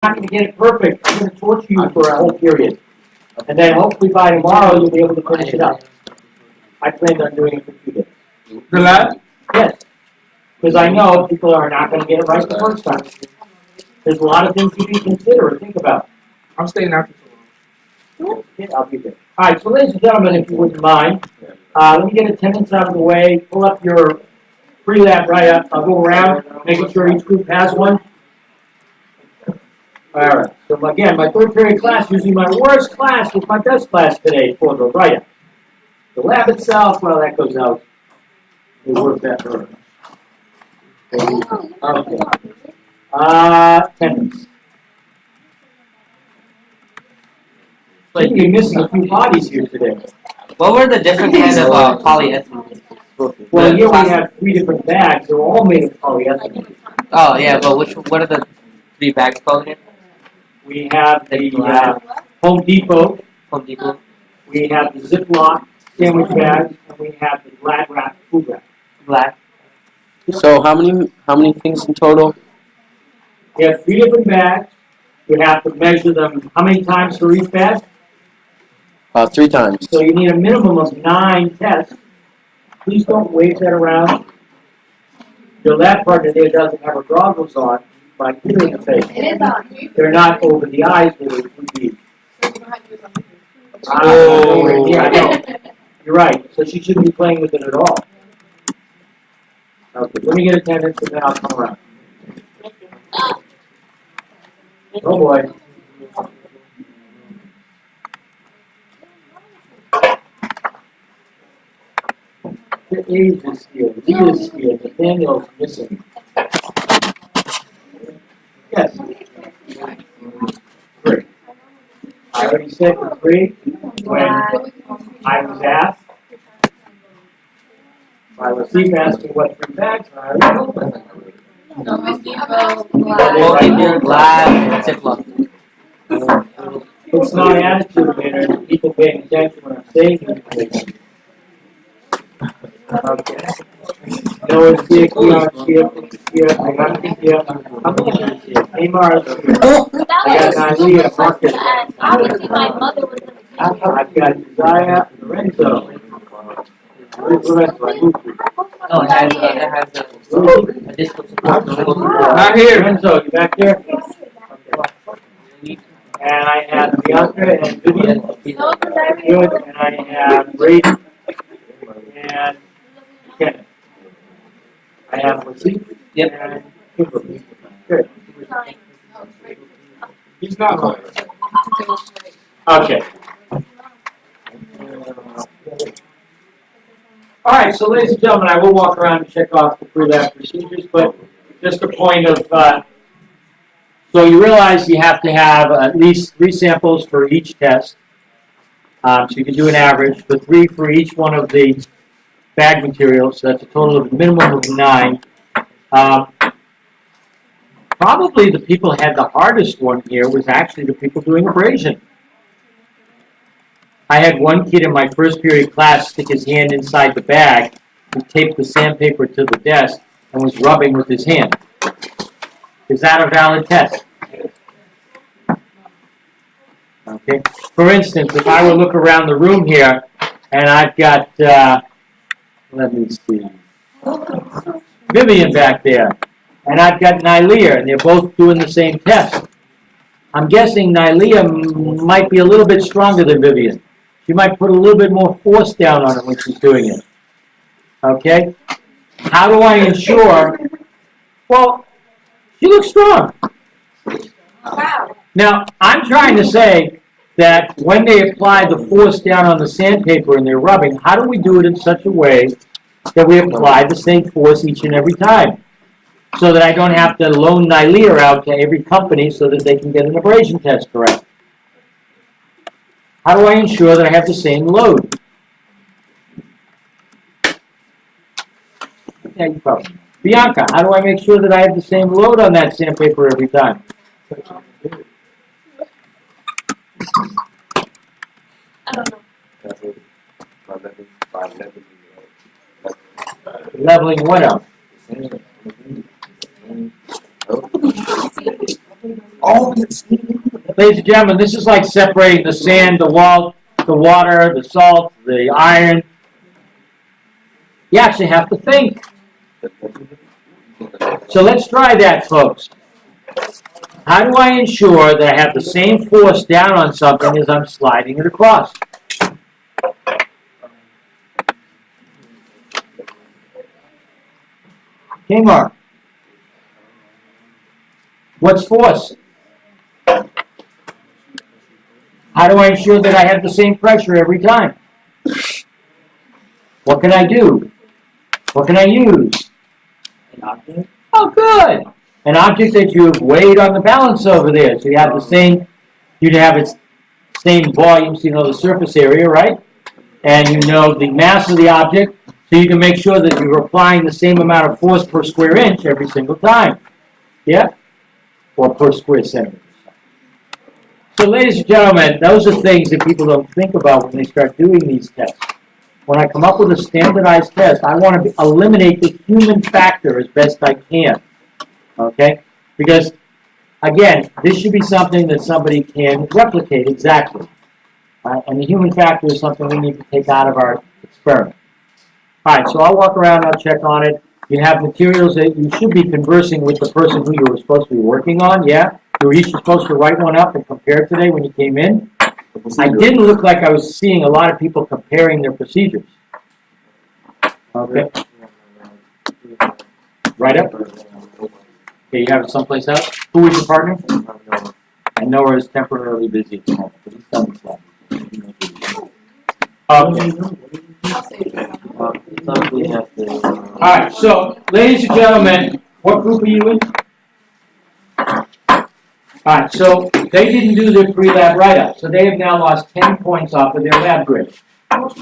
not going to get it perfect. I'm going to torture you for a whole period. And then hopefully by tomorrow you'll be able to finish it up. I planned on doing it for 2 days. The lab? Yes. Because I know people are not going to get it right the first time. There's a lot of things you can consider and think about. I'm staying after so Yeah, I'll be there. All right, so ladies and gentlemen, if you wouldn't mind, let me get attendance out of the way. Pull up your pre-lab write-up. I'll go around, making sure each group has one. All right. So again, my third period class, usually my worst class, was my best class today for the write-up. The lab itself, well, that goes out. We'll work that for. Okay. Attendance. Like you're missing a few bodies here today. What were the different kinds of polyethylene? Well, here we have 3 different bags. They're all made of polyethylene. Oh yeah, but what are the 3 bags called again? We have the Home Depot. Home Depot. We have the Ziploc sandwich bags, and we have the Glad Wrap food wrap. Black. So how many things in total? We have 3 different bags. You have to measure them. How many times for each bag? 3 times. So you need a minimum of 9 tests. Please don't wave that around. Your lab partner there doesn't have her goggles on. My computer in the face. It is on. They're not over the eyes where they would be. Oh. Yeah, I know. You're right. So she shouldn't be playing with it at all. Okay, let me get attendance and then I'll come around. Oh boy. The age is here. He is here. Nathaniel's missing. Yes. 3. I already said for 3 when I was asked. I received asking what 3 bags are. I already told them. Home Depot, Glad, and Ziploc. It's my attitude, man. There's people paying attention when I'm saying things. Okay. No one's here, here, I got it here. I'm going here. Amar is here. I got Nalia, Marcus. Obviously, my mother was in the I've got Josiah, Lorenzo. Where's Lorenzo? I moved you. No, it has additional support. Not here. Lorenzo, you back there? Okay. And I have Bianca and Vivian. Good. And I have Brady and Kenneth. I have Latif. Yep. And Kimberly. Good. He's not on. Okay. All right, so ladies and gentlemen, I will walk around and check off the pre-lab procedures, but just a point of, so you realize you have to have at least 3 samples for each test. So you can do an average, but 3 for each one of the bag materials, so that's a total of a minimum of 9. Probably the people who had the hardest one here was actually the people doing abrasion. I had one kid in my first period class stick his hand inside the bag and tape the sandpaper to the desk and was rubbing with his hand. Is that a valid test? Okay. For instance, if I were to look around the room here and I've got, let me see, Vivian back there, and I've got Nylea, and they're both doing the same test. I'm guessing Nylea might be a little bit stronger than Vivian. She might put a little bit more force down on it when she's doing it. Okay? How do I ensure? Well, she looks strong. Wow. Now, I'm trying to say that when they apply the force down on the sandpaper and they're rubbing, how do we do it in such a way that we apply the same force each and every time? So that I don't have to loan Nylea out to every company so that they can get an abrasion test correct. How do I ensure that I have the same load? Yeah, you probably. Bianca, how do I make sure that I have the same load on that sandpaper every time? I don't know. Leveling what up? Oh, it's. Ladies and gentlemen, this is like separating the sand, the wall, the water, the salt, the iron. You actually have to think. So let's try that, folks. How do I ensure that I have the same force down on something as I'm sliding it across? Okay, Mark. What's force? How do I ensure that I have the same pressure every time? What can I do? What can I use? An object. Oh, good. An object that you've weighed on the balance over there. So you have the same, you'd have its same volume, so you know the surface area, right? And you know the mass of the object, so you can make sure that you're applying the same amount of force per square inch every single time. Yeah? Or per square centimeter. So, ladies and gentlemen, those are things that people don't think about when they start doing these tests. When I come up with a standardized test, I want to eliminate the human factor as best I can. Okay? Because, again, this should be something that somebody can replicate exactly. And the human factor is something we need to take out of our experiment. All right, so I'll walk around, I'll check on it. You have materials that you should be conversing with the person who you were supposed to be working on, yeah? You were each supposed to write one up and compare today when you came in. I didn't look like I was seeing a lot of people comparing their procedures. Okay. Right up? Okay, you have it someplace else? Who is your partner? I know her is temporarily busy at the moment, but he's done this one. Okay. Alright, so, ladies and gentlemen, what group are you in? Alright, so they didn't do their pre-lab write-up, so they have now lost 10 points off of their lab grade.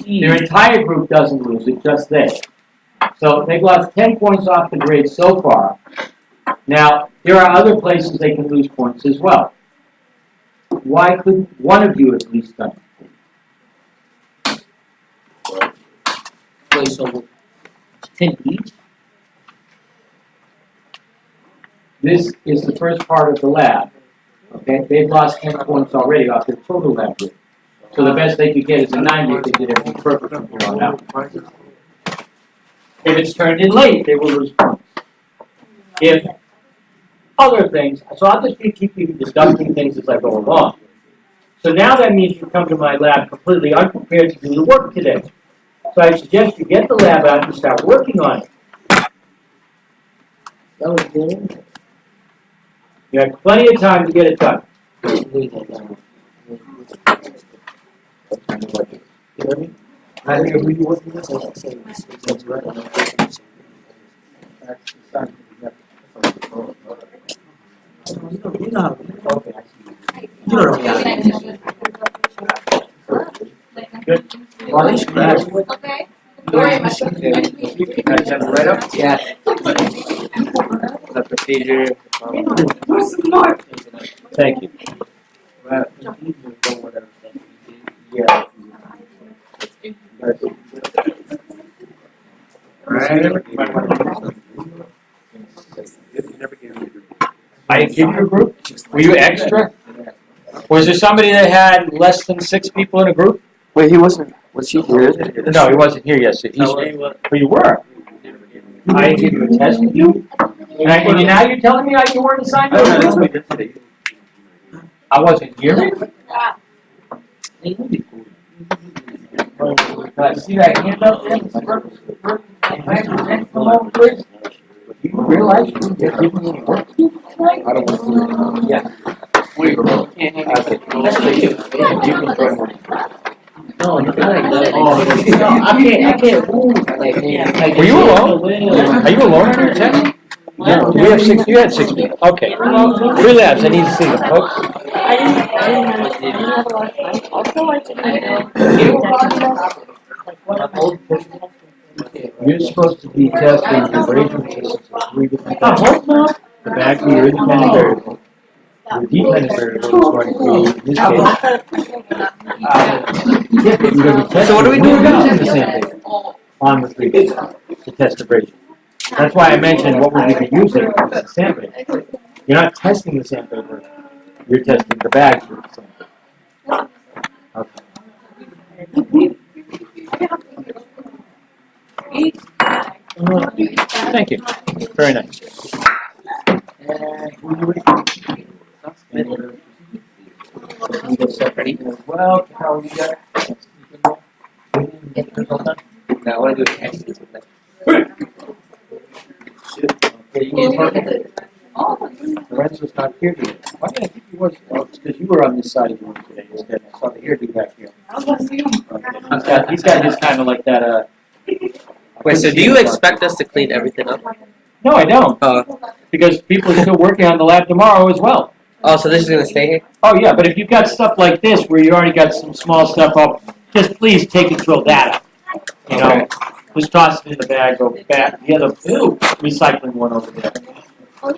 Their entire group doesn't lose it, just they. So they've lost 10 points off the grade so far. Now, there are other places they can lose points as well. Why could one of you at least done it? Wait, so 10 each? This is the first part of the lab. Okay, they've lost 10 points already off their total lab grade. So the best they could get is a 90 if they did everything perfect from here on out. If it's turned in late, they will lose points. If other things, so I'll just keep you deducting things as I go along. So now that means you come to my lab completely unprepared to do the work today. So I suggest you get the lab out and start working on it. That was good. You have plenty of time to get it done. Good. Okay. Very much. Right up? Yeah. The procedure. Thank you. Yeah. I give you a group? Were you extra? Was there somebody that had less than 6 people in a group? Wait, he wasn't. Was he here? No, he wasn't here yesterday. But you were. I didn't give you a test with you. And now you're telling me you weren't assigned to a group? I wasn't here. See that hand up there? Come over, please. Do you realize you're giving me work? I don't want to. Yeah. Wait, That's for you. You can join one. No, not like that. No, I can't move. Like, Were you alone? Are you alone on your test? No. We have 6, you had 6 people. Okay. 3 labs, I need to see them, folks. I didn't have a lot of time. Also, I didn't You're supposed to be testing the abrasion cases of 3 different things. The back of your independent variable. The dependent variable is going to be, in this case, yeah, but you're going to test. So what are we doing now? The same thing on the 3 cases to test abrasion. That's why I mentioned what we're going to be using as the sandpaper. You're not testing the sandpaper you're testing the bags. Thank you. Very nice. Well, how we got? Now, I want to do a test. Okay, you can park it. Lorenzo's not here today. Why did I think he was? Oh, it's because you were on this side of the room today instead. I saw the hairdo back here. Okay. He's got just kind of like that, Wait, so do you expect us to clean everything up? No, I don't. Oh, Because people are still working on the lab tomorrow as well. oh, so this is gonna stay here? Oh, yeah, but if you've got stuff like this where you already got some small stuff up, just please take and throw that out. You know, just toss it in the bag, go back, the other recycling one over there.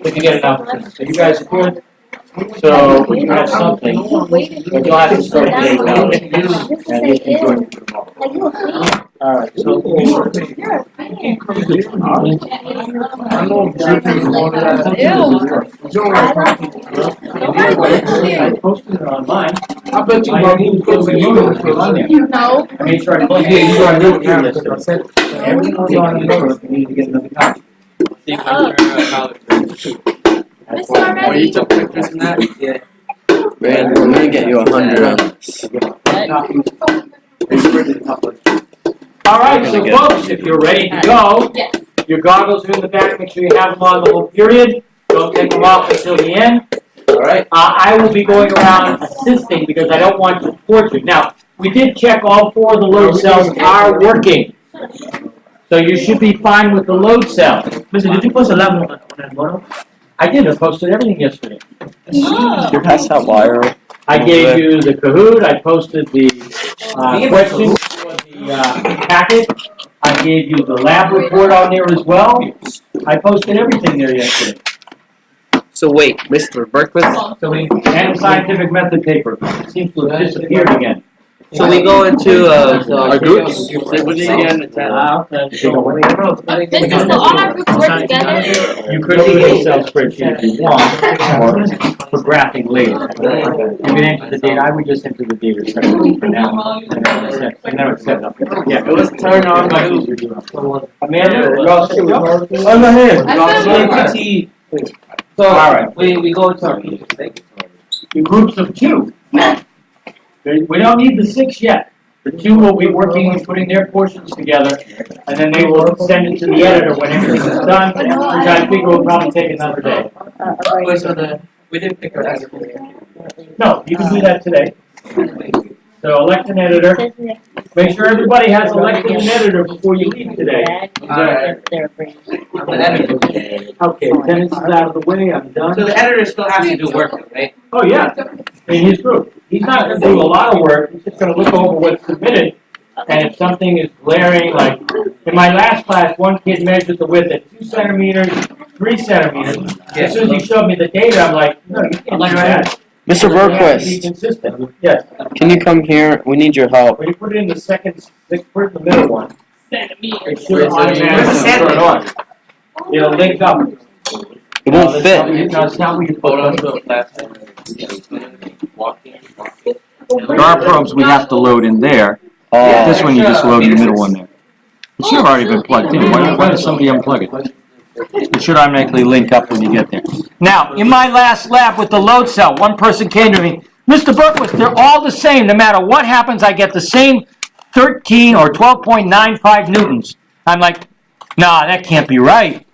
If you get it out. So you guys are good? So you have something, but you'll have to start getting it out. And you can join me tomorrow. Alright, so. I posted it online. I bet you won't even put the unit on there. No. I made sure I posted Yeah, it. you gotta do it now. Yesterday. I said, everyone's on the notice, we need to get another copy. Oh, you took pictures in that? Yeah. Man, I'm gonna get you 100 on this. Alright, so folks, if you're ready to go, Yes. your goggles are in the back, make sure you have them on the whole period. Don't take them off until the end. Alright. I will be going around assisting because I don't want to report you. Now, we did check all 4 of the load cells are working. So you should be fine with the load cell. Listen, did you post a lab on that photo? I did, I posted everything yesterday. Did you pass that wire? I gave you the Kahoot, I posted the questions for the packet. I gave you the lab report on there as well. I posted everything there yesterday. So wait, Mr. Berkowitz? And scientific method paper. It seems to have disappeared again. So we go into our groups? So all our groups work together? You could do an Excel spreadsheet if you want, or for graphing later. You can enter the data, I would just enter the data separately for now. And then it's set up. Yeah, Let's turn on my Amanda, you're all set to go? So, All right. we go into our meetings. In groups of 2. We don't need the 6 yet. The 2 will be working on putting their portions together, and then they will send it to the editor when everything is done, which I think will probably take another day. Wait, so we didn't pick our editor. No, you can do that today. So elect an editor. Make sure everybody has elected an editor before you leave today. Okay, attendance is out of the way, I'm done. So the editor still has to do work, right? Oh, yeah, in his group. He's not gonna do a lot of work, he's just gonna look over what's submitted, and if something is glaring, like, in my last class, one kid measured the width at 2 centimeters, 3 centimeters. As soon as he showed me the data, I'm like, no, you can't do that. Mr. You have to be Berkowitz, consistent. Yes, can you come here? We need your help. when you put it in the second, put it in the middle one, it should Where's the automatically turn on. It'll link up. It won't fit. No, it's not what you put on. There are probes we have to load in there. Oh. This one you just load in the middle one there. It should have already been plugged in. Why does somebody unplug it? It should automatically link up when you get there. Now, in my last lab with the load cell, one person came to me, Mr. Berkowitz, they're all the same. No matter what happens, I get the same 13 or 12.95 newtons. I'm like, nah, that can't be right.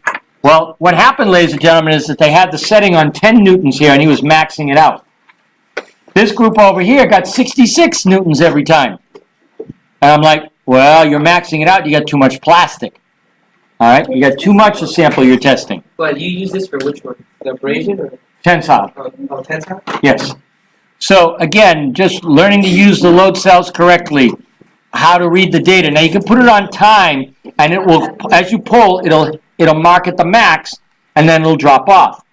Well, what happened, ladies and gentlemen, is that they had the setting on 10 newtons here, and he was maxing it out. This group over here got 66 newtons every time. And I'm like, well, you're maxing it out, you got too much plastic. All right, you got too much to sample you're testing. But you use this for which one? The abrasion or Tensile. tensile? Yes. So again, just learning to use the load cells correctly, how to read the data. Now you can put it on time, and it will, as you pull, it'll mark at the max, and then it'll drop off.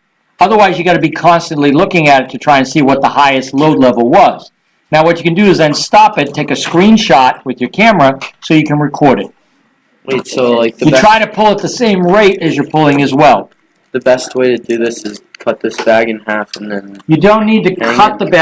Otherwise, you got to be constantly looking at it to try and see what the highest load level was. Now, what you can do is then stop it, take a screenshot with your camera, so you can record it. Wait, so like You try to pull at the same rate as you're pulling as well. the best way to do this is cut this bag in half and then You don't need to Hang cut it. the bag